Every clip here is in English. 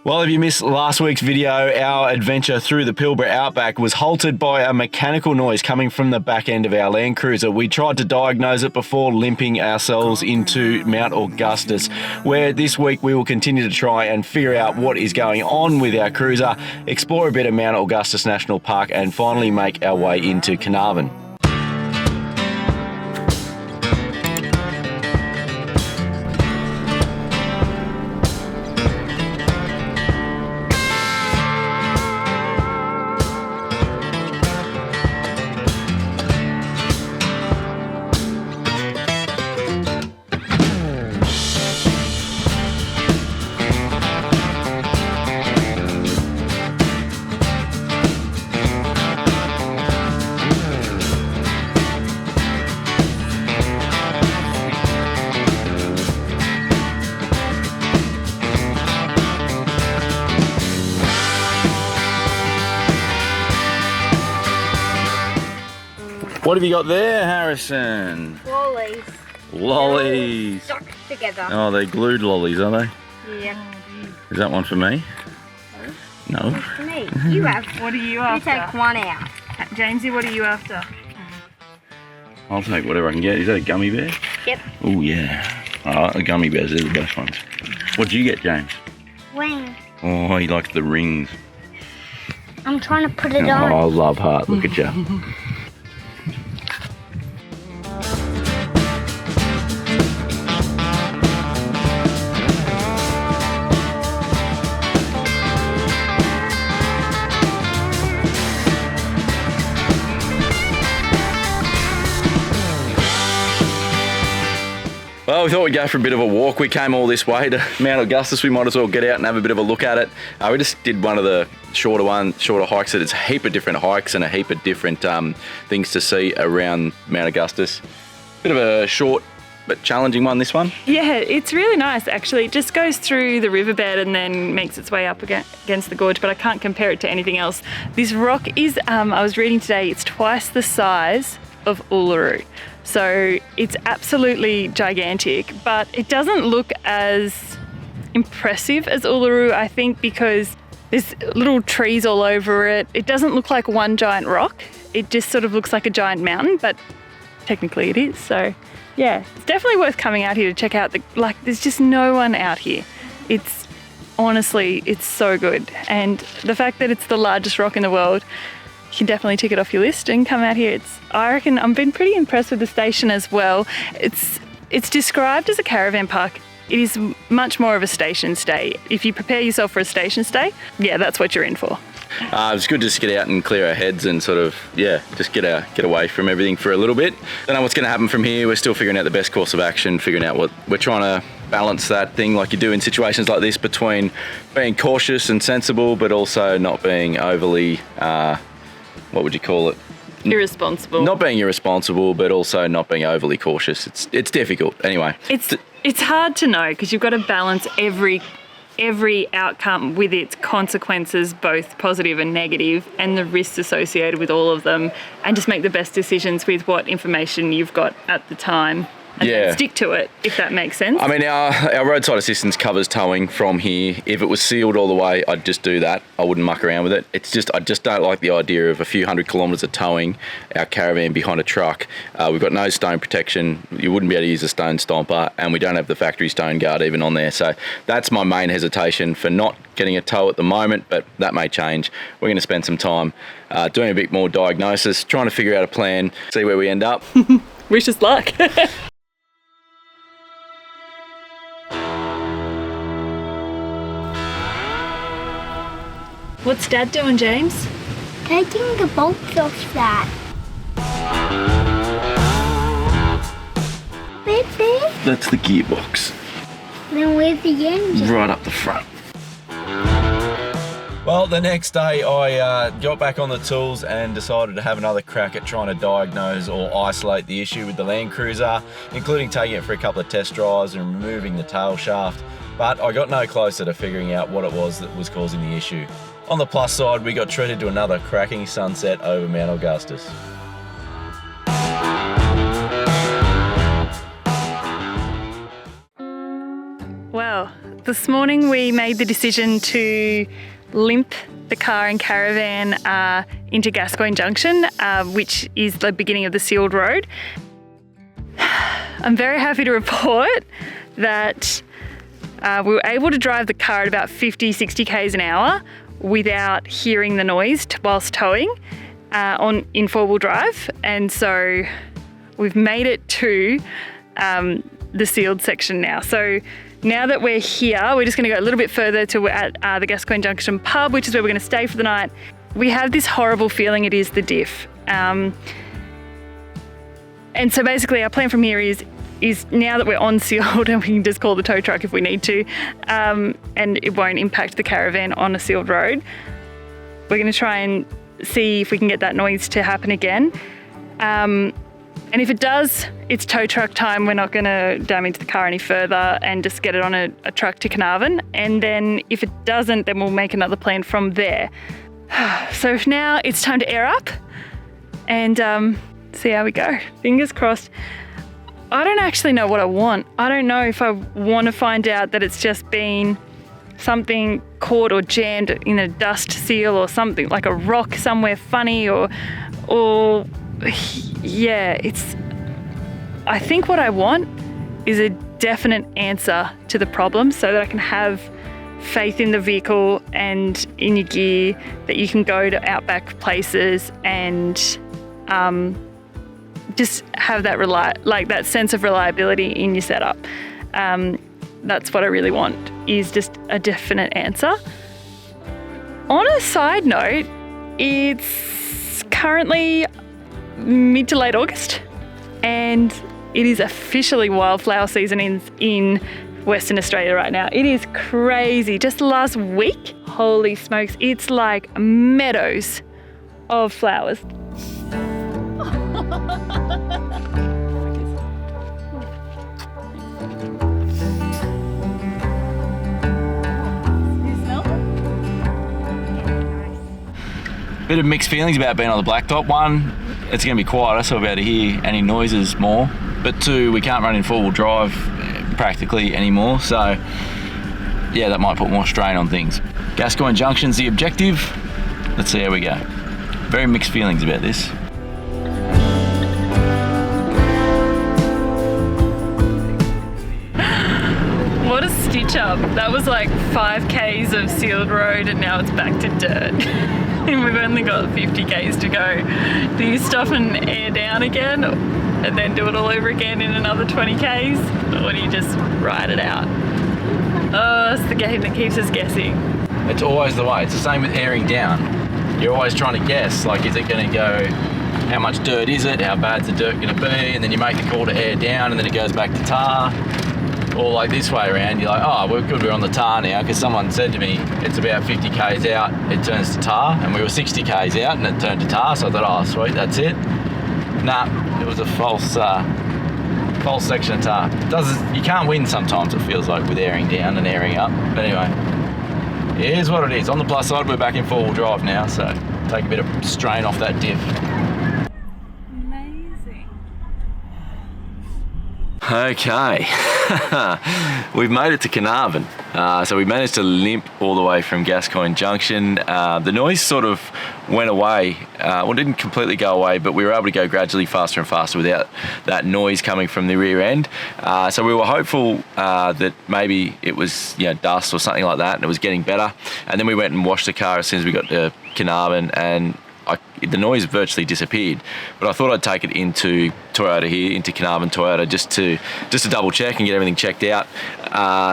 Well, if you missed last week's video, our adventure through the Pilbara outback was halted by a mechanical noise coming from the back end of our Landcruiser. We tried to diagnose it before limping ourselves into Mount Augustus, where this week we will continue to try and figure out what is going on with our cruiser, explore a bit of Mount Augustus National Park, and finally make our way into Carnarvon. What have you got there, Harrison? Lollies. Lollies. Stuck together. Oh, they're glued lollies, are they? Yeah. Is that one for me? No. It's for me. You have. What are you You after? take one out. Jamesy, what are you after? I'll take whatever I can get. Is that a gummy bear? Yep. Oh, yeah. The gummy bears are the best ones. What'd you get, James? Wing. Oh, he likes the rings. I'm trying to put it Oh, I on. love heart. Look at you. Well, we thought we'd go for a bit of a walk. We came all this way to Mount Augustus. We might as well get out and have a bit of a look at it. We just did one of the shorter hikes. It's a heap of different hikes and a heap of different things to see around Mount Augustus. Bit of a short but challenging one, this one. Yeah, it's really nice actually. It just goes through the riverbed and then makes its way up against the gorge, but I can't compare it to anything else. This rock is, I was reading today, it's twice the size of Uluru. So it's absolutely gigantic, but it doesn't look as impressive as Uluru, I think, because there's little trees all over it. It doesn't look like one giant rock. It just sort of looks like a giant mountain, but technically it is. So yeah, it's definitely worth coming out here to check out. There's just no one out here. It's honestly, it's so good. And the fact that it's the largest rock in the world, you can definitely tick it off your list and come out here. I reckon I've been pretty impressed with the station as well. It's described as a caravan park. It is much more of a station stay. If you prepare yourself for a station stay, yeah, that's what you're in for. It's good to just get out and clear our heads and sort of, yeah, just get away from everything for a little bit. Don't know what's going to happen from here. We're still figuring out the best course of action, figuring out what we're trying to balance that thing like you do in situations like this between being cautious and sensible, but also not being overly, what would you call it? Irresponsible. Not being irresponsible, but also not being overly cautious. It's difficult. Anyway. It's hard to know because you've got to balance every outcome with its consequences, both positive and negative, and the risks associated with all of them, and just make the best decisions with what information you've got at the time. And then stick to it, if that makes sense. I mean, our roadside assistance covers towing from here. If it was sealed all the way, I'd just do that. I wouldn't muck around with it. I just don't like the idea of a few hundred kilometres of towing our caravan behind a truck. We've got no stone protection. You wouldn't be able to use a stone stomper, and we don't have the factory stone guard even on there. So that's my main hesitation for not getting a tow at the moment, but that may change. We're going to spend some time doing a bit more diagnosis, trying to figure out a plan, see where we end up. Wish us luck. What's Dad doing, James? Taking the bolts off that. Where's it? That's the gearbox. Then where's the engine? Right up the front. Well, the next day I got back on the tools and decided to have another crack at trying to diagnose or isolate the issue with the Landcruiser, including taking it for a couple of test drives and removing the tail shaft. But I got no closer to figuring out what it was that was causing the issue. On the plus side, we got treated to another cracking sunset over Mount Augustus. Wow, This morning we made the decision to limp the car and caravan into Gascoyne Junction, which is the beginning of the sealed road. I'm very happy to report that we were able to drive the car at about 50, 60 k's an hour without hearing the noise whilst towing in four-wheel drive. And so we've made it to the sealed section now. So now that we're here, we're just going to go a little bit further to at the Gascoyne Junction pub, which is where we're going to stay for the night. We have this horrible feeling it is the Diff. And so basically our plan from here is now that we're on sealed and we can just call the tow truck if we need to, and it won't impact the caravan on a sealed road, we're going to try and see if we can get that noise to happen again. And if it does, it's tow truck time. We're not going to damage the car any further and just get it on a truck to Carnarvon. And then if it doesn't, then we'll make another plan from there. So now it's time to air up and see how we go. Fingers crossed. I don't actually know what I want. I don't know if I want to find out that it's just been something caught or jammed in a dust seal or something, like a rock somewhere funny or yeah, I think what I want is a definite answer to the problem so that I can have faith in the vehicle and in your gear, that you can go to outback places and just have that that sense of reliability in your setup. That's what I really want, is just a definite answer. On a side note, it's currently mid to late August and it is officially wildflower season in Western Australia right now. It is crazy. Just last week, holy smokes, it's like meadows of flowers. Bit of mixed feelings about being on the blacktop. One, it's going to be quieter, so we'll be able to hear any noises more. But two, we can't run in four-wheel drive practically anymore, so yeah, that might put more strain on things. Gascoyne Junction's the objective. Let's see how we go. Very mixed feelings about this. What a stitch up. That was like 5 k's of sealed road and now it's back to dirt. And we've only got 50 k's to go. Do you stop and air down again and then do it all over again in another 20 k's? Or do you just ride it out? Oh, it's the game that keeps us guessing. It's always the way. It's the same with airing down. You're always trying to guess, like, is it going to go, how much dirt is it, how bad's the dirt going to be, and then you make the call to air down and then it goes back to tar. Or like this way around, you're like, oh, we're good, we're on the tar now, because someone said to me, it's about 50 k's out, it turns to tar, and we were 60 k's out and it turned to tar, so I thought, oh, sweet, that's it. Nah, it was a false section of tar. You can't win sometimes, it feels like, with airing down and airing up. But anyway, it is what it is. On the plus side, we're back in four-wheel drive now, so take a bit of strain off that Diff. Amazing. Okay, we've made it to Carnarvon. So we managed to limp all the way from Gascoyne Junction. The noise sort of went away. Well, it didn't completely go away, but we were able to go gradually faster and faster without that noise coming from the rear end. So we were hopeful that maybe it was dust or something like that, and it was getting better. And then we went and washed the car as soon as we got to Carnarvon, and the noise virtually disappeared. But I thought I'd take it into Toyota here, into Carnarvon Toyota, just to double check and get everything checked out.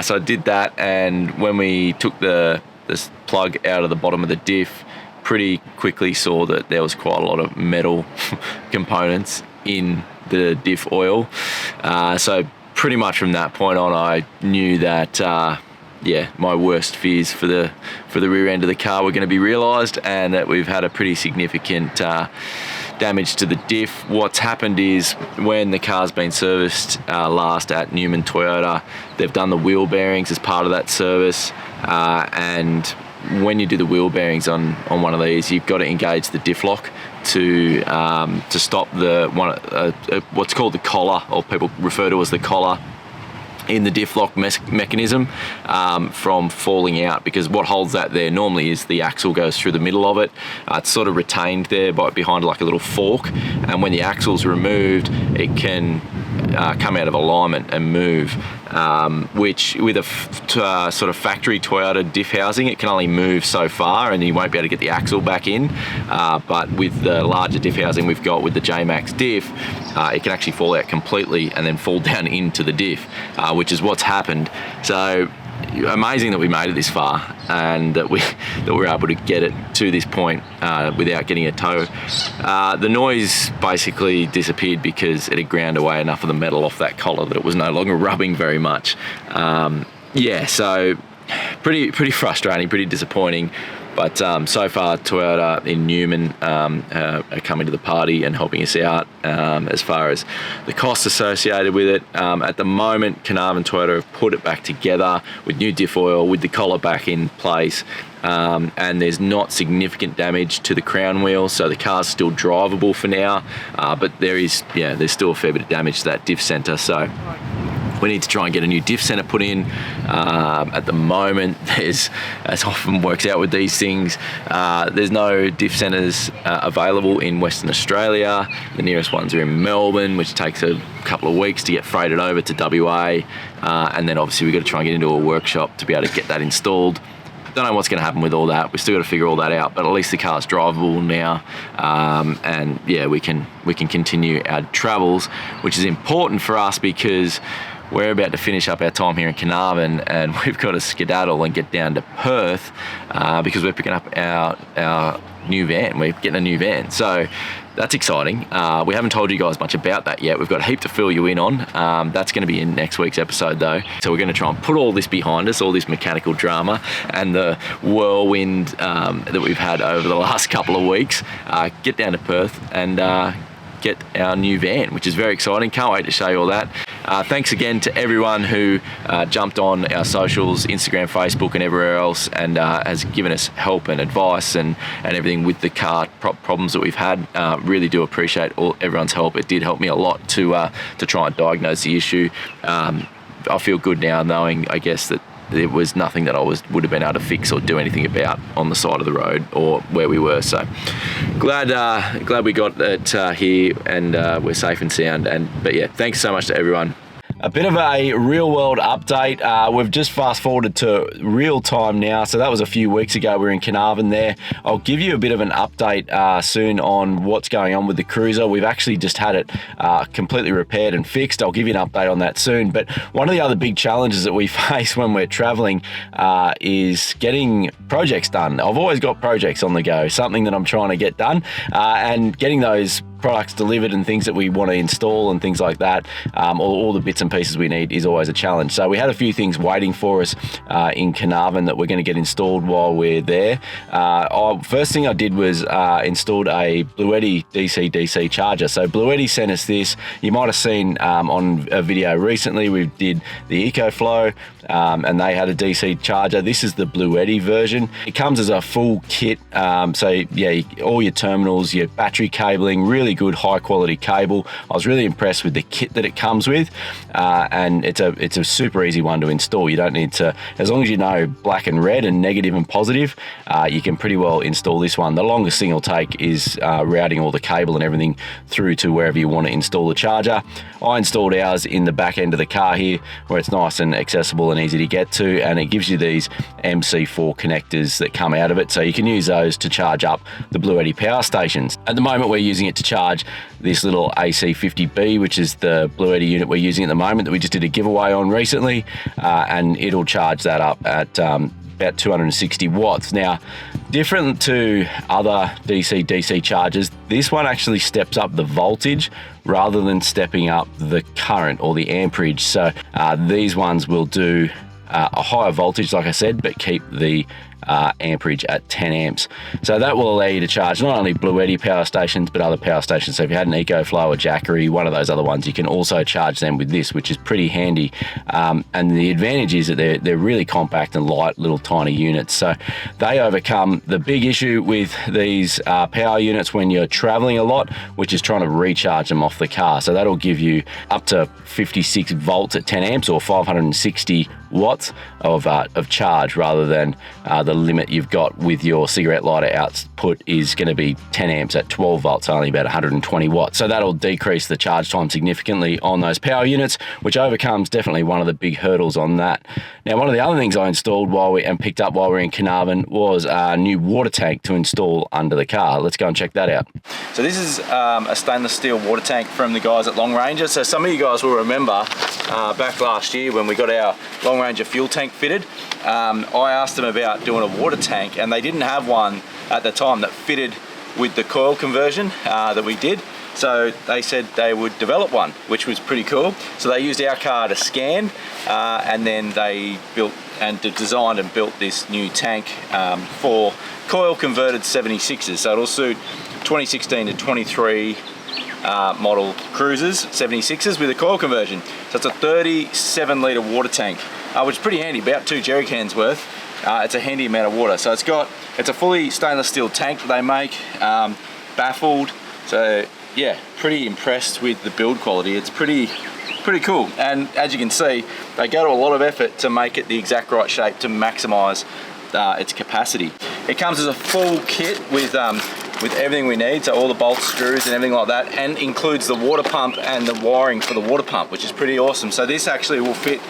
So I did that, and when we took this plug out of the bottom of the Diff, pretty quickly saw that there was quite a lot of metal components in the Diff oil. So pretty much from that point on, I knew that my worst fears for the rear end of the car were going to be realised, and that we've had a pretty significant damage to the Diff. What's happened is, when the car's been serviced last at Newman Toyota, they've done the wheel bearings as part of that service, and when you do the wheel bearings on one of these, you've got to engage the diff lock to stop what's called the collar, or people refer to as the collar. in the diff lock mechanism from falling out, because what holds that there normally is the axle goes through the middle of it. It's sort of retained there behind like a little fork, and when the axle's removed it can come out of alignment and move, which with a sort of factory Toyota diff housing, it can only move so far and you won't be able to get the axle back in, but with the larger diff housing we've got with the J-Max diff, it can actually fall out completely and then fall down into the diff, which is what's happened. So amazing that we made it this far and that we're able to get it to this point without getting a tow. The noise basically disappeared because it had ground away enough of the metal off that collar that it was no longer rubbing very much. Yeah, so pretty frustrating, pretty disappointing. But so far, Toyota in Newman are coming to the party and helping us out as far as the costs associated with it. At the moment, Carnarvon Toyota have put it back together with new diff oil, with the collar back in place, and there's not significant damage to the crown wheel, so the car's still drivable for now. But there's still a fair bit of damage to that diff centre. So we need to try and get a new diff centre put in. At the moment, as often works out with these things, there's no diff centres available in Western Australia. The nearest ones are in Melbourne, which takes a couple of weeks to get freighted over to WA, and then obviously we've got to try and get into a workshop to be able to get that installed. Don't know what's going to happen with all that. We've still got to figure all that out, but at least the car's drivable now, and yeah, we can continue our travels, which is important for us because we're about to finish up our time here in Carnarvon and we've got to skedaddle and get down to Perth because we're picking up our new van. We're getting a new van, so that's exciting. We haven't told you guys much about that yet. We've got a heap to fill you in on. That's going to be in next week's episode though. So we're going to try and put all this behind us, all this mechanical drama and the whirlwind that we've had over the last couple of weeks, get down to Perth and get our new van, which is very exciting. Can't wait to show you all that. Thanks again to everyone who jumped on our socials, Instagram, Facebook and everywhere else, and has given us help and advice and everything with the car problems that we've had. Really do appreciate everyone's help. It did help me a lot to try and diagnose the issue. I feel good now knowing, I guess, that there was nothing that I would have been able to fix or do anything about on the side of the road or where we were. So glad we got it here and we're safe and sound. But yeah, thanks so much to everyone. A bit of a real world update. We've just fast forwarded to real time now. So that was a few weeks ago. We were in Carnarvon there. I'll give you a bit of an update soon on what's going on with the Cruiser. We've actually just had it completely repaired and fixed. I'll give you an update on that soon. But one of the other big challenges that we face when we're traveling is getting projects done. I've always got projects on the go, something that I'm trying to get done, and getting those products delivered and things that we want to install and things like that, all the bits and pieces we need is always a challenge. So we had a few things waiting for us in Carnarvon that we're going to get installed while we're there. First thing I did was installed a Bluetti DC charger. So Bluetti sent us this. You might have seen on a video recently, we did the EcoFlow and they had a DC charger. This is the Bluetti version. It comes as a full kit. So yeah, all your terminals, your battery cabling, really good high quality cable. I was really impressed with the kit that it comes with, and it's a super easy one to install. You don't need to, as long as you know black and red and negative and positive, you can pretty well install this one. The longest thing it'll take is routing all the cable and everything through to wherever you want to install the charger. I installed ours in the back end of the car here where it's nice and accessible and easy to get to, and it gives you these MC4 connectors that come out of it, so you can use those to charge up the Bluetti power stations. At the moment we're using it to charge this little AC50B, which is the Bluetti unit we're using at the moment that we just did a giveaway on recently, and it'll charge that up at about 260 watts. Now, different to other DC chargers, this one actually steps up the voltage rather than stepping up the current or the amperage. So these ones will do a higher voltage, like I said, but keep the amperage at 10 amps. So that will allow you to charge not only Bluetti power stations, but other power stations. So if you had an EcoFlow or Jackery, one of those other ones, you can also charge them with this, which is pretty handy. And the advantage is that they're really compact and light, little tiny units. So they overcome the big issue with these power units when you're traveling a lot, which is trying to recharge them off the car. So that'll give you up to 56 volts at 10 amps or 560 watts of charge, rather than the limit you've got with your cigarette lighter output is going to be 10 amps at 12 volts, only about 120 watts. So that'll decrease the charge time significantly on those power units, which overcomes definitely one of the big hurdles on that. Now, one of the other things I installed and picked up while we were in Carnarvon was a new water tank to install under the car. Let's go and check that out. So this is a stainless steel water tank from the guys at Long Ranger. So some of you guys will remember back last year when we got our Long Ranger fuel tank fitted, I asked them about doing a water tank, and they didn't have one at the time that fitted with the coil conversion that we did. So they said they would develop one, which was pretty cool. So they used our car to scan, and then they built and designed and built this new tank for coil converted 76s. So it'll suit 2016 to 23 model cruisers, 76s with a coil conversion. So it's a 37 litre water tank, which is pretty handy, about 2 jerry cans worth. It's a handy amount of water. So it's a fully stainless steel tank that they make, baffled. So yeah, pretty impressed with the build quality. It's pretty cool. And as you can see, they go to a lot of effort to make it the exact right shape to maximize its capacity. It comes as a full kit with everything we need, so all the bolts, screws and everything like that, and includes the water pump and the wiring for the water pump, which is pretty awesome. So this actually will fit,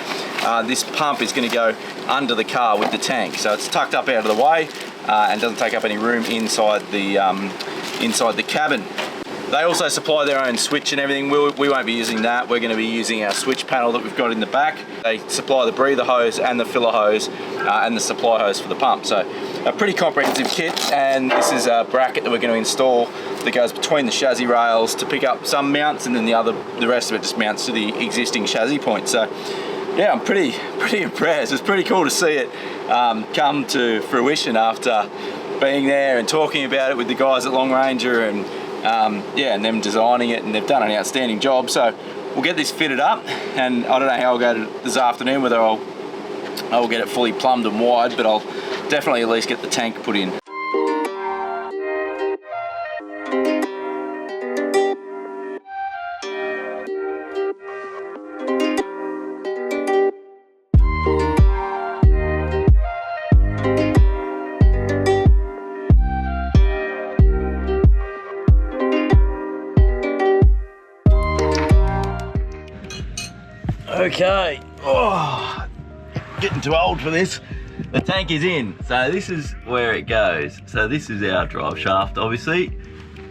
this pump is going to go under the car with the tank, so it's tucked up out of the way and doesn't take up any room inside the cabin. They also supply their own switch and everything. We won't be using that. We're going to be using our switch panel that we've got in the back. They supply the breather hose and the filler hose and the supply hose for the pump. So a pretty comprehensive kit, and this is a bracket that we're going to install that goes between the chassis rails to pick up some mounts, and then the rest of it just mounts to the existing chassis point. So yeah, I'm pretty impressed. It's pretty cool to see it come to fruition after being there and talking about it with the guys at Long Ranger, and yeah, and them designing it, and they've done an outstanding job. So we'll get this fitted up, and I don't know how I'll go this afternoon, whether I'll get it fully plumbed and wired, but I'll definitely at least get the tank put in. Okay, getting too old for this. The tank is in, so this is where it goes. So this is our drive shaft, obviously,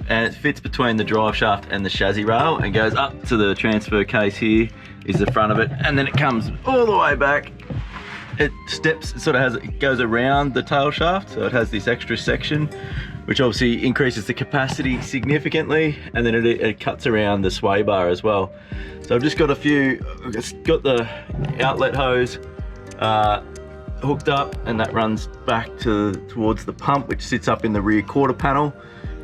and it fits between the drive shaft and the chassis rail and goes up to the transfer case. Here is the front of it, and then it comes all the way back. It it goes around the tail shaft, so it has this extra section, which obviously increases the capacity significantly, and then it cuts around the sway bar as well. So I've just got got the outlet hose hooked up, and that runs back towards the pump, which sits up in the rear quarter panel,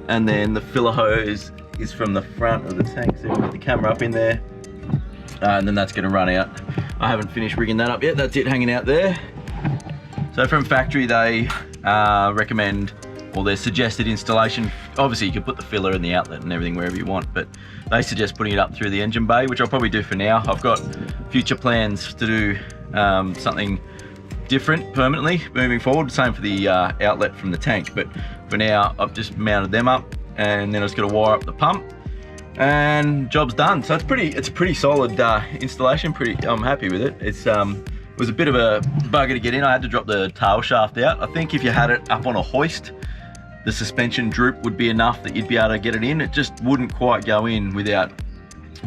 and then the filler hose is from the front of the tank. So we'll put the camera up in there, and then that's going to run out. I haven't finished rigging that up yet. That's it hanging out there. So from factory, they recommend, or their suggested installation, obviously you can put the filler and the outlet and everything wherever you want, but they suggest putting it up through the engine bay, which I'll probably do for now. I've got future plans to do something different permanently moving forward, same for the outlet from the tank, but for now I've just mounted them up, and then I just got to wire up the pump, and job's done. So it's a pretty solid installation. I'm happy with it. It was a bit of a bugger to get in. I had to drop the tail shaft out. I think if you had it up on a hoist, the suspension droop would be enough that you'd be able to get it in. It just wouldn't quite go in without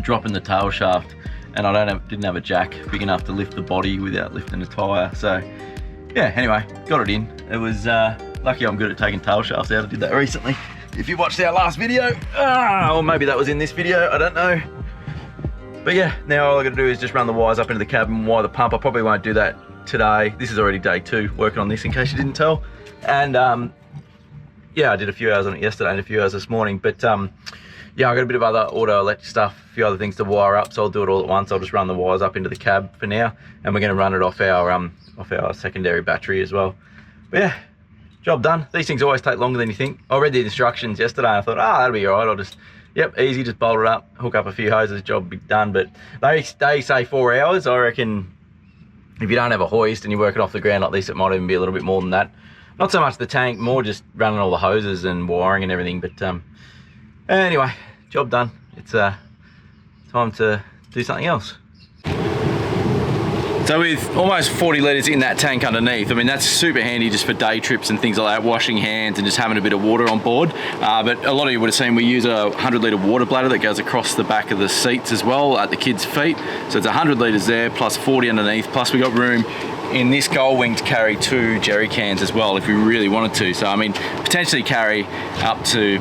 dropping the tail shaft, and I didn't have a jack big enough to lift the body without lifting the tyre. So yeah, anyway, got it in. It was lucky I'm good at taking tail shafts out. I did that recently. If you watched our last video, or maybe that was in this video, I don't know. But yeah, now all I gotta do is just run the wires up into the cabin, wire the pump. I probably won't do that today. This is already day 2 working on this, in case you didn't tell. And yeah, I did a few hours on it yesterday and a few hours this morning. But yeah, I got a bit of other auto electric stuff, a few other things to wire up, so I'll do it all at once. I'll just run the wires up into the cab for now, and we're going to run it off our secondary battery as well. But yeah, job done. These things always take longer than you think. I read the instructions yesterday and I thought, that'll be all right. I'll just, yep, easy, just bolt it up, hook up a few hoses, job be done. But they say 4 hours. I reckon if you don't have a hoist and you're working off the ground like this, it might even be a little bit more than that. Not so much the tank, more just running all the hoses and wiring and everything. But anyway, job done. It's time to do something else. So with almost 40 litres in that tank underneath, I mean, that's super handy just for day trips and things like that, washing hands and just having a bit of water on board. But a lot of you would have seen we use a 100 litre water bladder that goes across the back of the seats as well at the kids' feet. So it's 100 litres there, plus 40 underneath, plus we got room in this gull wing to carry 2 jerry cans as well if we really wanted to. So I mean, potentially carry up to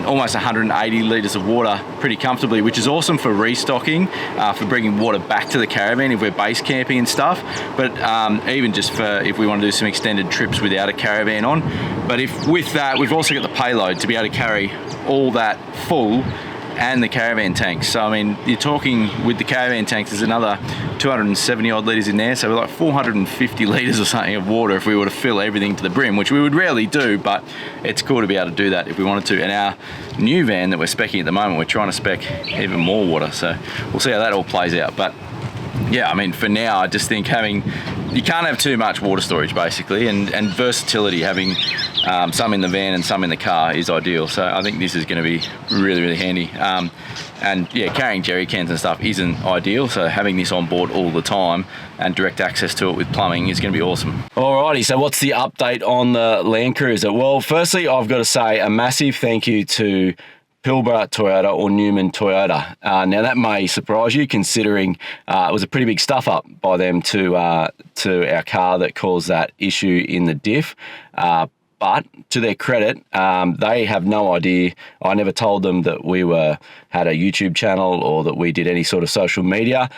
almost 180 litres of water pretty comfortably, which is awesome for restocking, for bringing water back to the caravan if we're base camping and stuff. But even just for if we want to do some extended trips without a caravan on. But if with that, we've also got the payload to be able to carry all that full and the caravan tanks. So I mean, you're talking with the caravan tanks, there's another 270 odd litres in there, so we're like 450 litres or something of water if we were to fill everything to the brim, which we would rarely do, but it's cool to be able to do that if we wanted to. And our new van that we're speccing at the moment, we're trying to spec even more water, so we'll see how that all plays out. But yeah, I mean, for now, I just think you can't have too much water storage basically, and versatility, having some in the van and some in the car is ideal. So I think this is going to be really, really handy. And yeah, carrying jerry cans and stuff isn't ideal, so having this on board all the time and direct access to it with plumbing is going to be awesome. Alrighty, so what's the update on the Landcruiser? Well, firstly, I've got to say a massive thank you to Pilbara Toyota or Newman Toyota. Now that may surprise you, considering it was a pretty big stuff up by them to our car that caused that issue in the diff. But to their credit, they have no idea. I never told them that we had a YouTube channel or that we did any sort of social media.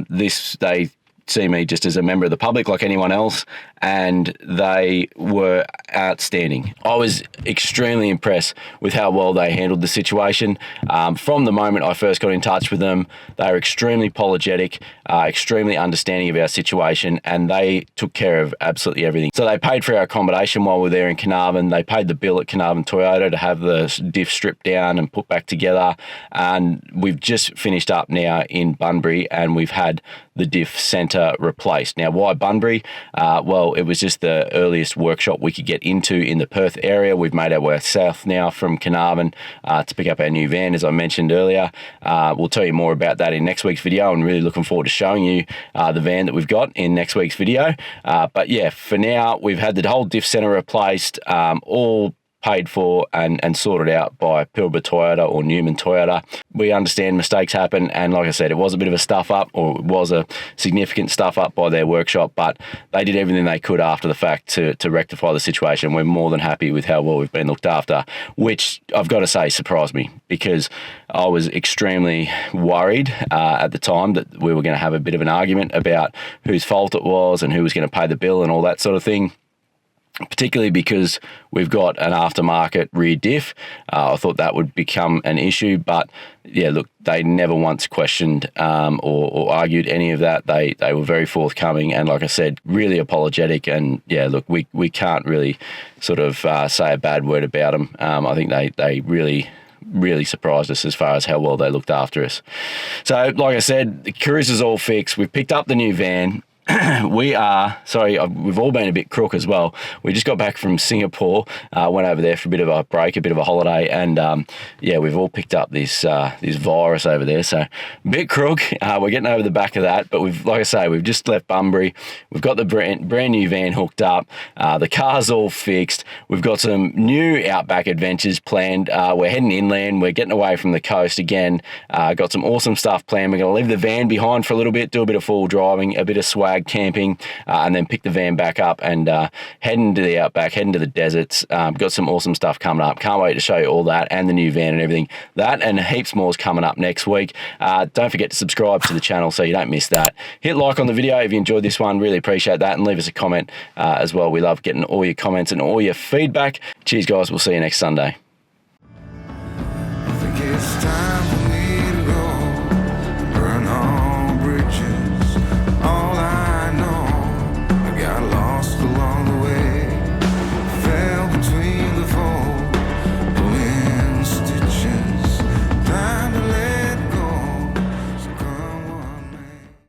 They see me just as a member of the public like anyone else, and they were outstanding. I was extremely impressed with how well they handled the situation. From the moment I first got in touch with them, they were extremely apologetic, extremely understanding of our situation, and they took care of absolutely everything. So they paid for our accommodation while we were there in Carnarvon. They paid the bill at Carnarvon Toyota to have the diff stripped down and put back together. And we've just finished up now in Bunbury, and we've had the diff centre replaced. Now, why Bunbury? Well, it was just the earliest workshop we could get into in the Perth area. We've made our way south now from Carnarvon to pick up our new van, as I mentioned earlier. We'll tell you more about that in next week's video. I'm really looking forward to showing you the van that we've got in next week's video. But yeah, for now, we've had the whole diff centre replaced, all paid for and sorted out by Pilbara Toyota or Newman Toyota. We understand mistakes happen, and like I said, it was a bit of a stuff up, or it was a significant stuff up by their workshop, but they did everything they could after the fact to rectify the situation. We're more than happy with how well we've been looked after, which I've got to say surprised me, because I was extremely worried at the time that we were going to have a bit of an argument about whose fault it was and who was going to pay the bill and all that sort of thing. Particularly because we've got an aftermarket rear diff. I thought that would become an issue, but yeah, look, they never once questioned or argued any of that. They were very forthcoming, and like I said, really apologetic. And yeah, look, we can't really sort of say a bad word about them. I think they really surprised us as far as how well they looked after us. So like I said, the cruiser's all fixed. We've picked up the new van. We've all been a bit crook as well. We just got back from Singapore, went over there for a bit of a break, a bit of a holiday, and yeah, we've all picked up this virus over there, so a bit crook. We're getting over the back of that, but like I say, we've just left Bunbury. We've got the brand new van hooked up. The car's all fixed. We've got some new outback adventures planned. We're heading inland. We're getting away from the coast again. Got some awesome stuff planned. We're going to leave the van behind for a little bit, do a bit of full driving, a bit of swag, flag camping, and then pick the van back up and head into the outback, head into the deserts. Got some awesome stuff coming up. Can't wait to show you all that and the new van and everything. That and heaps more is coming up next week. Don't forget to subscribe to the channel so you don't miss that. Hit like on the video if you enjoyed this one. Really appreciate that, and leave us a comment as well. We love getting all your comments and all your feedback. Cheers, guys. We'll see you next Sunday. I think it's time